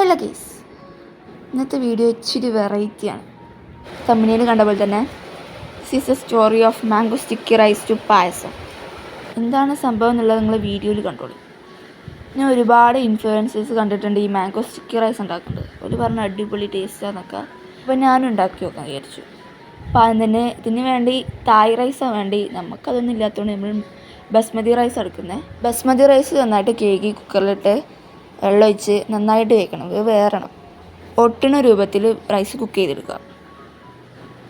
Hello guys, ഇന്നത്തെ video ഇച്ചിരി വെറൈറ്റിയാണ്. തമ്മിൽ കണ്ട പോലെ തന്നെ this is a story of mango sticky rice to payasam. എന്താണ് സംഭവം എന്നുള്ളത് നിങ്ങൾ വീഡിയോയിൽ കണ്ടോളൂ. ഞാൻ ഒരുപാട് ഇൻഫ്ലുവൻസേഴ്സ് കണ്ടിട്ടുണ്ട് ഈ മാംഗോ സ്റ്റിക്കി റൈസ് ഉണ്ടാക്കുന്നത്. ഒരു പറഞ്ഞ അടിപൊളി ടേസ്റ്റാന്നൊക്കെ. അപ്പോൾ ഞാനും ഉണ്ടാക്കി നോക്കാൻ വിചാരിച്ചു. അപ്പോൾ ഇതിന് വേണ്ടി തായ് റൈസാണ് വേണ്ടി. നമുക്കതൊന്നും ഇല്ലാത്തതുകൊണ്ട് നമ്മൾ ബസ്മതി റൈസ് എടുക്കുന്നത്. ബസ്മതി റൈസ് നന്നായിട്ട് കേക്ക് കുക്കറിലിട്ട് വെള്ളമൊഴിച്ച് നന്നായിട്ട് വേക്കണം, വേറണം. ഒട്ടണ രൂപത്തിൽ റൈസ് കുക്ക് ചെയ്തെടുക്കുക.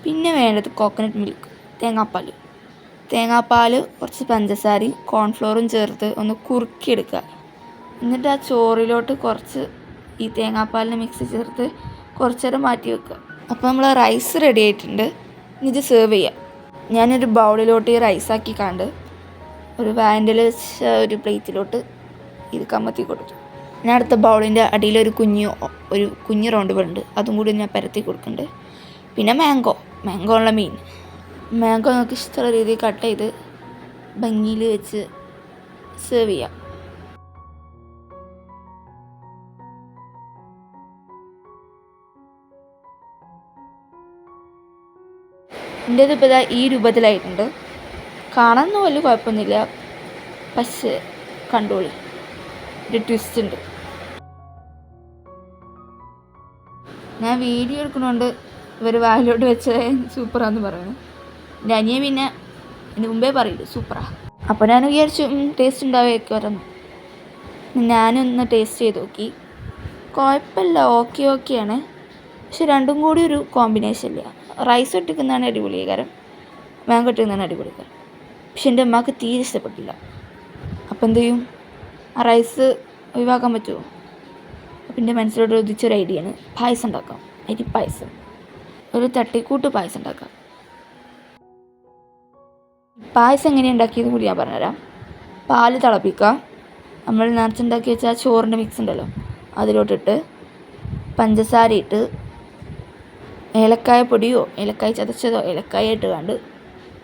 പിന്നെ വേണ്ടത് കോക്കനട്ട് മിൽക്ക്, തേങ്ങാപ്പാൽ കുറച്ച് പഞ്ചസാരയും കോൺഫ്ലോറും ചേർത്ത് ഒന്ന് കുറുക്കിയെടുക്കുക. എന്നിട്ട് ആ ചോറിലോട്ട് കുറച്ച് ഈ തേങ്ങാപ്പാലിന് മിക്സ് ചേർത്ത് കുറച്ച് നേരം മാറ്റി വെക്കുക. അപ്പോൾ നമ്മൾ റൈസ് റെഡി ആയിട്ടുണ്ട്. ഇത് സെർവ് ചെയ്യാം. ഞാനൊരു ബൗളിലോട്ട് ഈ റൈസാക്കി കണ്ട് ഒരു വാൻഡിൽ ഒരു പ്ലേറ്റിലോട്ട് ഇത് കമത്തി കൊടുത്തു. ഞാൻ അടുത്ത ബൗളിൻ്റെ അടിയിൽ ഒരു കുഞ്ഞ് റൗണ്ട് ഉണ്ട്, അതും കൂടി ഞാൻ പരത്തി കൊടുക്കുന്നുണ്ട്. പിന്നെ മാംഗോ ഉള്ള മീൻ മാംഗോ നമുക്ക് ഇഷ്ടമുള്ള രീതിയിൽ കട്ട് ചെയ്ത് ഭംഗിയിൽ വെച്ച് സെർവ് ചെയ്യാം. എൻ്റെ ഇപ്പോൾ ഈ രൂപത്തിലായിട്ടുണ്ട്. കാണാനൊന്നും വലിയ കുഴപ്പമൊന്നുമില്ല, പക്ഷേ കണ്ടോളി, ഒരു ട്വിസ്റ്റ് ഉണ്ട്. ഞാൻ വീഡിയോ എടുക്കണോണ്ട് ഇവർ വായിലോട്ട് വെച്ചത് സൂപ്പറാന്ന് പറയുന്നു. എൻ്റെ അനിയൻ പിന്നെ എൻ്റെ മുമ്പേ പറയില്ല സൂപ്പറാ. അപ്പോൾ ഞാൻ വിചാരിച്ചു ടേസ്റ്റ് ഉണ്ടാവുമായിരിക്കും. ഞാനൊന്ന് ടേസ്റ്റ് ചെയ്ത് നോക്കി. കുഴപ്പമില്ല, ഓക്കെയാണ്. പക്ഷെ രണ്ടും കൂടി ഒരു കോമ്പിനേഷൻ ഇല്ല. റൈസ് ഇട്ടിക്കുന്നതാണ് അടിപൊളികാരം, മാംഗോ ഇട്ടിക്കുന്നതാണ് അടിപൊളികാരം. പക്ഷെ എൻ്റെ അമ്മക്ക് തീരെ ഇഷ്ടപ്പെട്ടില്ല. അപ്പോൾ എന്ത് ചെയ്യും? ആ റൈസ് ഒഴിവാക്കാൻ പറ്റുമോ? അപ്പം എൻ്റെ മനസ്സിലോട്ട് ഉദിച്ചൊരു ഐഡിയ ആണ്, പായസം ഉണ്ടാക്കാം. അരിപ്പായസം, ഒരു തട്ടിക്കൂട്ട് പായസം ഉണ്ടാക്കാം. പായസം എങ്ങനെയാണ് ഉണ്ടാക്കിയത് കൂടി ഞാൻ പറഞ്ഞുതരാം. പാല് തിളപ്പിക്കുക. നമ്മൾ നിറച്ചുണ്ടാക്കി വെച്ചാൽ ചോറിൻ്റെ മിക്സ് ഉണ്ടല്ലോ, അതിലോട്ടിട്ട് പഞ്ചസാര ഇട്ട് ഏലക്കായ പൊടിയോ ഏലക്കായ ചതച്ചതോ ഏലക്കായ ഇട്ട് കണ്ട്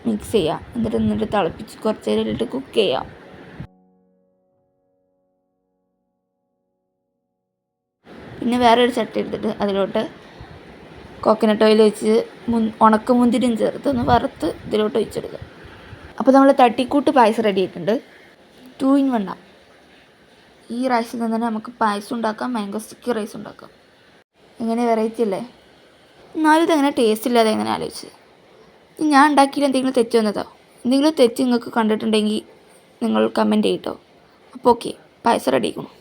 മിക്സ് ചെയ്യാം. എന്നിട്ട് തിളപ്പിച്ച് കുറച്ച് നേരം ഇട്ട് കുക്ക് ചെയ്യാം. പിന്നെ വേറൊരു ചട്ടി എടുത്തിട്ട് അതിലോട്ട് കോക്കനട്ട് ഓയിൽ വെച്ച് ഉണക്കമുന്തിരിയും ചേർത്ത് ഒന്ന് വറുത്ത് ഇതിലോട്ട് ഒഴിച്ചെടുക്കുക. അപ്പോൾ നമ്മൾ തട്ടിക്കൂട്ട് പായസം റെഡി ആയിട്ടുണ്ട്. 2 in 1. ഈ റൈസിൽ നിന്ന് തന്നെ നമുക്ക് പായസം ഉണ്ടാക്കാം, മാംഗോ സ്റ്റിക്കി റൈസ് ഉണ്ടാക്കാം. എങ്ങനെ വെറൈറ്റി അല്ലേ? എന്നാലും ഇതെങ്ങനെ ടേസ്റ്റ് ഇല്ലാതെ എങ്ങനെ ആലോചിച്ച്. ഞാൻ ഉണ്ടാക്കിയിൽ എന്തെങ്കിലും തെറ്റ് വന്നതോ? എന്തെങ്കിലും തെറ്റ് നിങ്ങൾക്ക് കണ്ടിട്ടുണ്ടെങ്കിൽ നിങ്ങൾ കമൻറ്റ് ചെയ്യട്ടോ. അപ്പോൾ ഓക്കെ, പായസം റെഡി ആക്കണം.